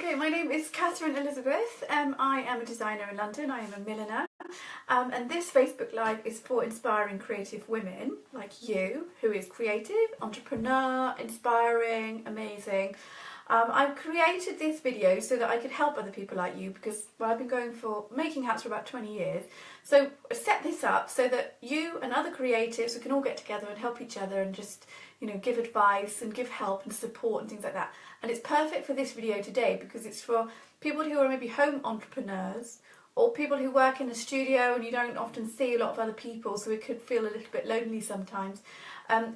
Okay, my name is Katherine Elizabeth. I am a designer in London. I am a milliner. And this Facebook Live is for inspiring creative women like you, who is creative, entrepreneur, inspiring, amazing. I've created this video so that I could help other people like you because I've been making hats for about 20 years. So I set this up so that you and other creatives we can all get together and help each other and just, give advice and give help and support and things like that. And it's perfect for this video today because it's for people who are maybe home entrepreneurs or people who work in a studio and you don't often see a lot of other people, so it could feel a little bit lonely sometimes.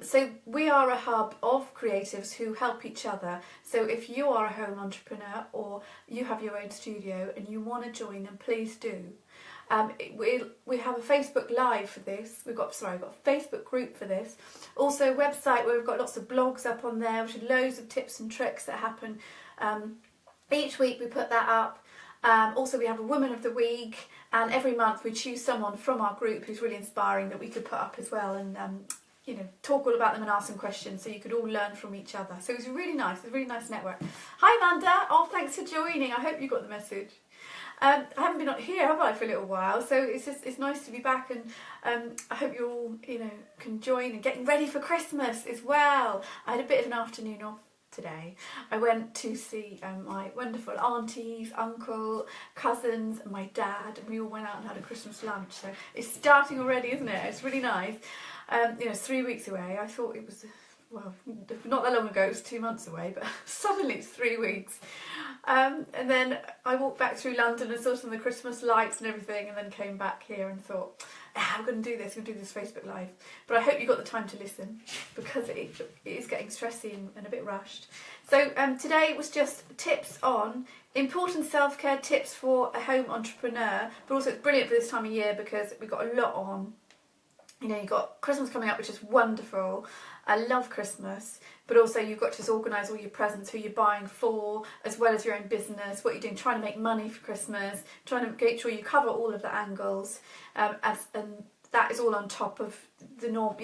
So we are a hub of creatives who help each other. So if you are a home entrepreneur or you have your own studio and you want to join, then please do. We have a Facebook Live for this. We've got a Facebook group for this. Also a website where we've got lots of blogs up on there, which are loads of tips and tricks that happen. Each week we put that up. Also we have a Woman of the Week, and every month we choose someone from our group who's really inspiring that we could put up as well, and talk all about them and ask some questions so you could all learn from each other. So it was really nice. It's a really nice network. Hi Amanda. Oh, thanks for joining. I hope you got the message. I haven't been here, have I, for a little while, so it's nice to be back, and I hope you all can join and getting ready for Christmas as well. I had a bit of an afternoon off today. I went to see my wonderful aunties, uncle, cousins and my dad, and we all went out and had a Christmas lunch. So it's starting already, isn't it? It's really nice. It's 3 weeks away. I thought it was, well, not that long ago, it was 2 months away, but suddenly it's 3 weeks. And then I walked back through London and saw some of the Christmas lights and everything, and then came back here and thought, I'm going to do this, Facebook Live. But I hope you got the time to listen because it is getting stressy and a bit rushed. So today was just tips on important self-care tips for a home entrepreneur, but also it's brilliant for this time of year because we've got a lot on. You've got Christmas coming up, which is wonderful. I love Christmas, but also you've got to just organise all your presents, who you're buying for, as well as your own business, what you're doing, trying to make money for Christmas, trying to make sure you cover all of the angles, and that is all on top of the norm.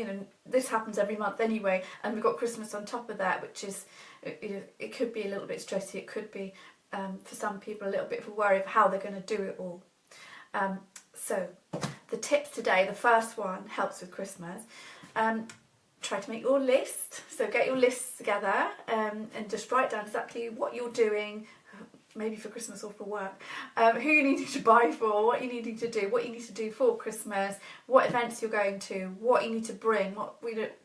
This happens every month anyway, and we've got Christmas on top of that, which is, it could be a little bit stressy. It could be, for some people, a little bit of a worry of how they're going to do it all. So the tips today, the first one helps with Christmas. Try to make your list. So get your lists together and just write down exactly what you're doing, maybe for Christmas or for work, who you needing to buy for, what you needing to do, what you need to do for Christmas, what events you're going to, what you need to bring,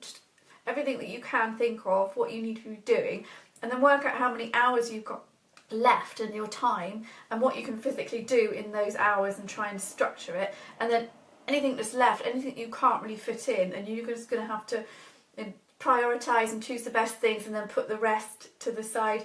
just everything that you can think of, what you need to be doing, and then work out how many hours you've got left in your time and what you can physically do in those hours and try and structure it. And then anything that's left, anything you can't really fit in, and you're just going to have to prioritise and choose the best things and then put the rest to the side.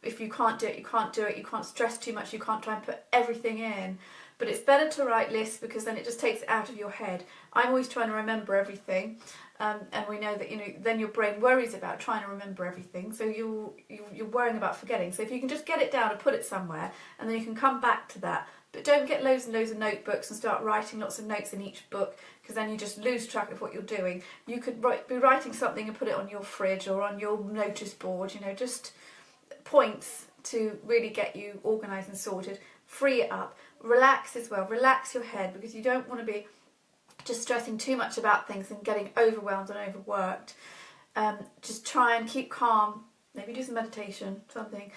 If you can't do it, you can't do it. You can't stress too much. You can't try and put everything in. But it's better to write lists because then it just takes it out of your head. I'm always trying to remember everything. And we know that then your brain worries about trying to remember everything, so you're worrying about forgetting. So if you can just get it down and put it somewhere, and then you can come back to that. But don't get loads and loads of notebooks and start writing lots of notes in each book, because then you just lose track of what you're doing. You could be writing something and put it on your fridge or on your notice board. Just points to really get you organised and sorted. Free it up. Relax as well. Relax your head, because you don't want to be just stressing too much about things and getting overwhelmed and overworked. Just try and keep calm, maybe do some meditation, something,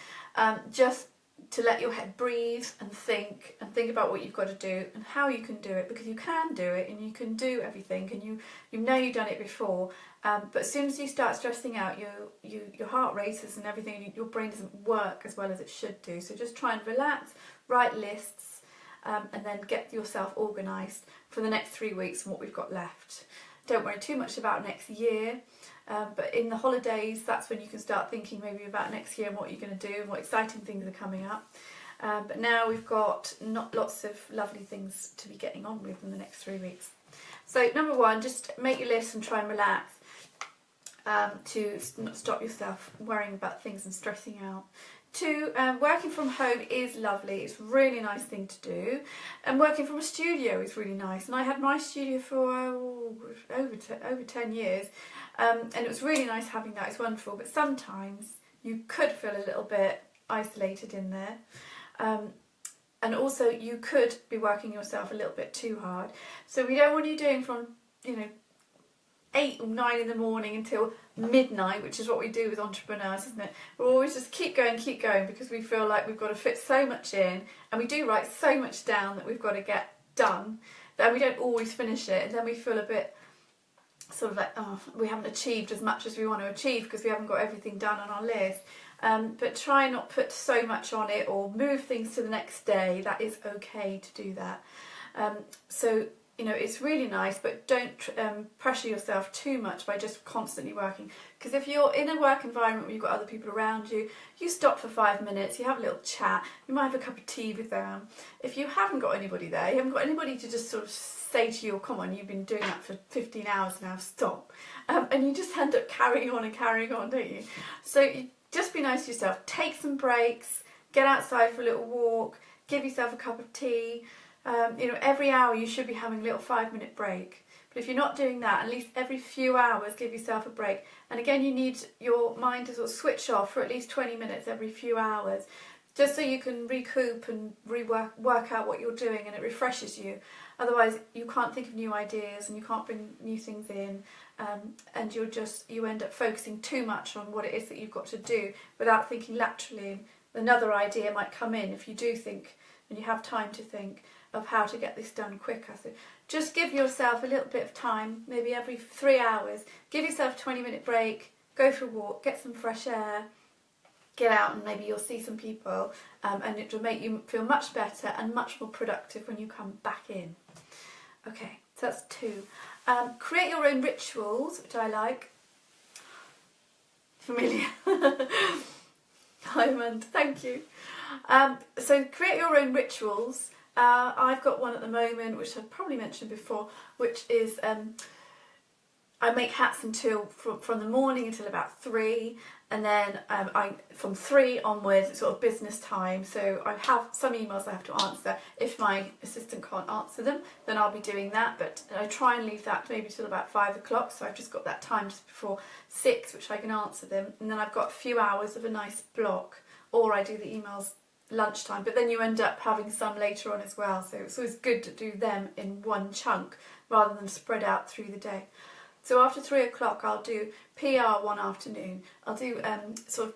just to let your head breathe and think about what you've got to do and how you can do it, because you can do it and you can do everything, and you know you've done it before, but as soon as you start stressing out, your heart races and everything, and your brain doesn't work as well as it should do. So just try and relax, write lists, and then get yourself organised for the next 3 weeks and what we've got left. Don't worry too much about next year, but in the holidays, that's when you can start thinking maybe about next year and what you're going to do and what exciting things are coming up. But now we've got lots of lovely things to be getting on with in the next 3 weeks. So number one, just make your list and try and relax, to not stop yourself worrying about things and stressing out. 2, working from home is lovely. It's a really nice thing to do, and working from a studio is really nice. And I had my studio for over 10 years, and it was really nice having that. It's wonderful, but sometimes you could feel a little bit isolated in there. And also you could be working yourself a little bit too hard. So we don't want you doing from, 8 or 9 in the morning until midnight, which is what we do with entrepreneurs, isn't it? We always just keep going because we feel like we've got to fit so much in, and we do write so much down that we've got to get done, that we don't always finish it, and then we feel a bit sort of like, oh, we haven't achieved as much as we want to achieve because we haven't got everything done on our list. But try not put so much on it or move things to the next day. That is okay to do that. So it's really nice, but don't pressure yourself too much by just constantly working. Because if you're in a work environment where you've got other people around you, you stop for 5 minutes, you have a little chat, you might have a cup of tea with them. If you haven't got anybody there, you haven't got anybody to just sort of say to you, oh, come on, you've been doing that for 15 hours now, stop. And you just end up carrying on, don't you? So you just be nice to yourself, take some breaks, get outside for a little walk, give yourself a cup of tea. Every hour you should be having a little 5-minute break. But if you're not doing that, at least every few hours give yourself a break. And again, you need your mind to sort of switch off for at least 20 minutes every few hours, just so you can recoup and work out what you're doing, and it refreshes you. Otherwise, you can't think of new ideas and you can't bring new things in, and you end up focusing too much on what it is that you've got to do without thinking laterally. Another idea might come in if you do think and you have time to think of how to get this done quicker. So just give yourself a little bit of time, maybe every 3 hours. Give yourself a 20-minute break, go for a walk, get some fresh air, get out, and maybe you'll see some people, and it will make you feel much better and much more productive when you come back in. Okay, so that's 2. Create your own rituals, which I like. Familiar. Hi, Amanda, thank you. So create your own rituals. I've got one at the moment, which I've probably mentioned before, which is I make hats from the morning until about 3, and then from 3 onwards it's sort of business time. So I have some emails I have to answer. If my assistant can't answer them, then I'll be doing that, but I try and leave that maybe till about 5 o'clock, so I've just got that time just before 6 which I can answer them, and then I've got a few hours of a nice block, or I do the emails lunchtime, but then you end up having some later on as well, so it's always good to do them in one chunk rather than spread out through the day. So after 3 o'clock I'll do PR one afternoon. I'll do sort of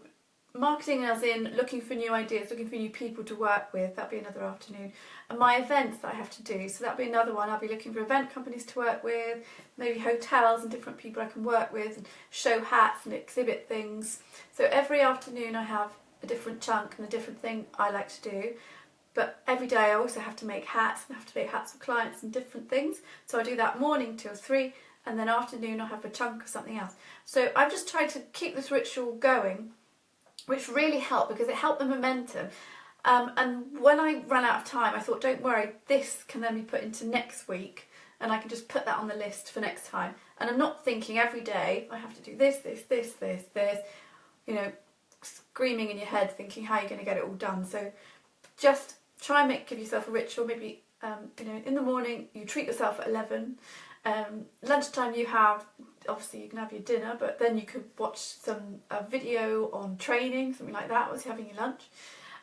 marketing, as in looking for new ideas, looking for new people to work with. That'll be another afternoon. And my events that I have to do, so that'll be another one. I'll be looking for event companies to work with, maybe hotels and different people I can work with, and show hats and exhibit things. So every afternoon I have a different chunk and a different thing I like to do. But every day I also have to make hats, and I have to make hats for clients and different things. So I do that morning till 3, and then afternoon I'll have a chunk of something else. So I've just tried to keep this ritual going, which really helped because it helped the momentum. And when I ran out of time, I thought, don't worry, this can then be put into next week, and I can just put that on the list for next time. And I'm not thinking every day I have to do this, screaming in your head thinking how you're going to get it all done. So just try and give yourself a ritual. Maybe in the morning you treat yourself at 11. Lunchtime you can have your dinner, but then you could watch some video on training, something like that, whilst you're having your lunch.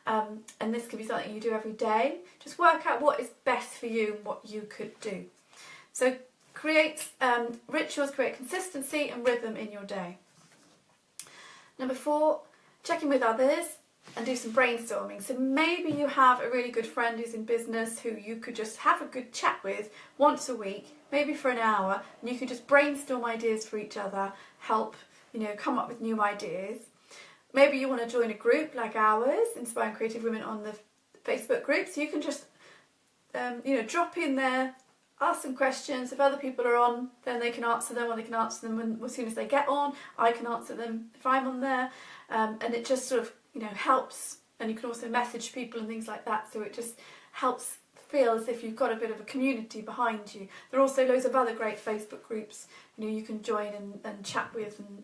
And this could be something you do every day. Just work out what is best for you and what you could do. So create rituals, create consistency and rhythm in your day. Number 4, check in with others and do some brainstorming. So maybe you have a really good friend who's in business who you could just have a good chat with once a week, maybe for an hour, and you can just brainstorm ideas for each other, help come up with new ideas. Maybe you want to join a group like ours, Inspiring Creative Women, on the Facebook group, so you can just drop in there, ask some questions. If other people are on, then they can answer them, or they can answer them as soon as they get on. I can answer them if I'm on there, and it just sort of helps. And you can also message people and things like that, so it just helps feel as if you've got a bit of a community behind you. There are also loads of other great Facebook groups you can join and chat with and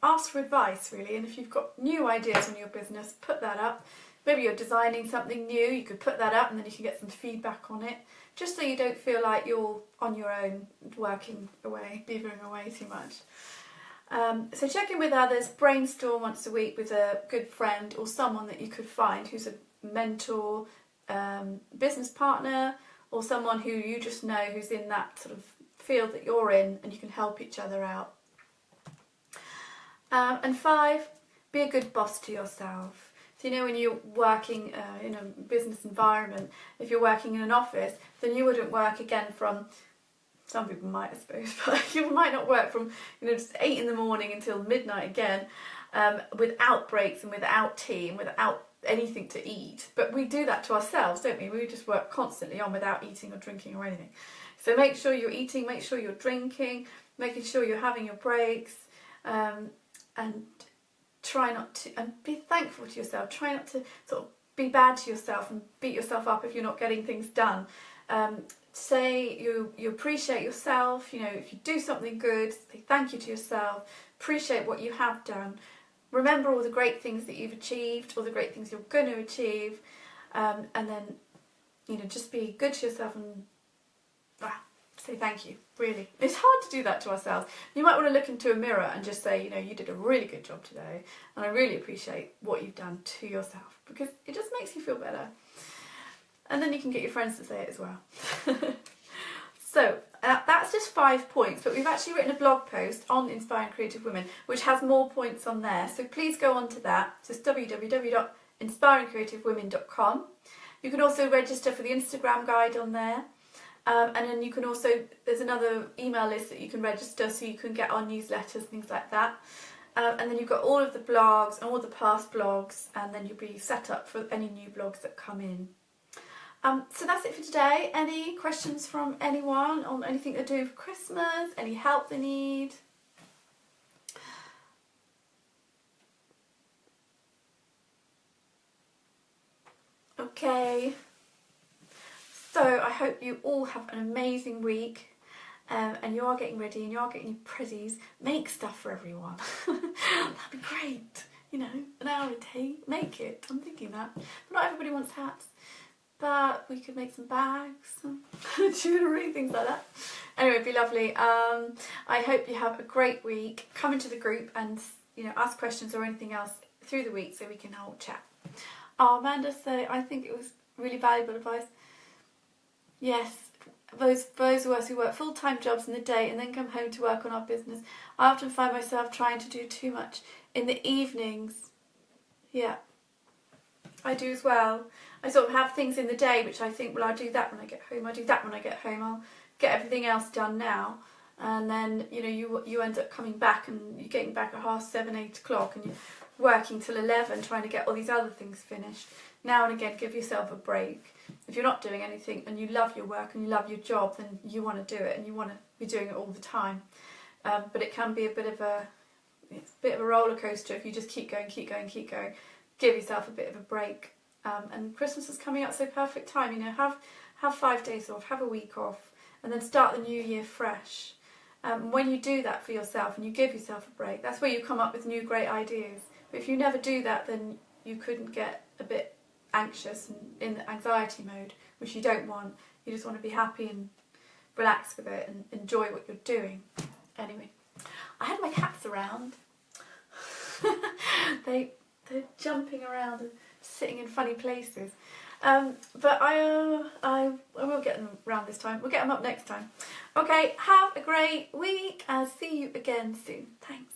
ask for advice, really. And if you've got new ideas on your business, put that up. Maybe you're designing something new, you could put that up and then you can get some feedback on it, just so you don't feel like you're on your own, working away, beavering away too much. So check in with others, brainstorm once a week with a good friend or someone that you could find who's a mentor, business partner, or someone who you just know who's in that sort of field that you're in, and you can help each other out. And 5, be a good boss to yourself. So you know, when you're working in a business environment, if you're working in an office, then you wouldn't work again from, some people might I suppose, but you might not work from, you know, just 8 in the morning until midnight again, without breaks and without tea and without anything to eat. But we do that to ourselves, don't we? We just work constantly on without eating or drinking or anything. So make sure you're eating, make sure you're drinking, making sure you're having your breaks, and try not to, and be thankful to yourself. Try not to sort of be bad to yourself and beat yourself up if you're not getting things done. Say you appreciate yourself. You know, if you do something good, say thank you to yourself. Appreciate what you have done. Remember all the great things that you've achieved, all the great things you're going to achieve, and then, you know, just be good to yourself and say thank you. Really, it's hard to do that to ourselves. You might want to look into a mirror and just say, you know, you did a really good job today, and I really appreciate what you've done to yourself, because it just makes you feel better. And then you can get your friends to say it as well. So that's just 5 points, but we've actually written a blog post on Inspiring Creative Women which has more points on there, so please go on to that. So it's www.inspiringcreativewomen.com. You can also register for the Instagram guide on there, and then you can also, there's another email list that you can register so you can get our newsletters, things like that. And then you've got all of the blogs and all the past blogs, and then you'll be set up for any new blogs that come in. So that's it for today. Any questions from anyone on anything to do for Christmas? Any help they need? Okay. So I hope you all have an amazing week, and you are getting ready and you are getting your presties. Make stuff for everyone. That'd be great. You know, an hour a day, make it. I'm thinking that. But not everybody wants hats. But we could make some bags, jewellery, things like that. Anyway, it'd be lovely. I hope you have a great week. Come into the group and, you know, ask questions or anything else through the week so we can all chat. Oh, Amanda said, I think it was really valuable advice. Yes, those of us who work full-time jobs in the day and then come home to work on our business, I often find myself trying to do too much in the evenings. Yeah, I do as well. I sort of have things in the day which I think, well, I'll do that when I get home, I'll do that when I get home, I'll get everything else done now. And then, you know, you end up coming back and you're getting back at 7:30, 8 o'clock, and you're working till 11 trying to get all these other things finished. Now and again, give yourself a break. If you're not doing anything and you love your work and you love your job, then you want to do it and you want to be doing it all the time. But it can be a bit of a roller coaster if you just keep going. Give yourself a bit of a break. And Christmas is coming up, so perfect time. You know, have 5 days off, have a week off, and then start the new year fresh. When you do that for yourself and you give yourself a break, that's where you come up with new great ideas. But if you never do that, then you couldn't get a bit anxious and in the anxiety mode, which you don't want. You just want to be happy and relax with it and enjoy what you're doing. Anyway, I had my cats around. They're jumping around and sitting in funny places. But I will get them around this time. We'll get them up next time. Okay, have a great week. I'll see you again soon. Thanks.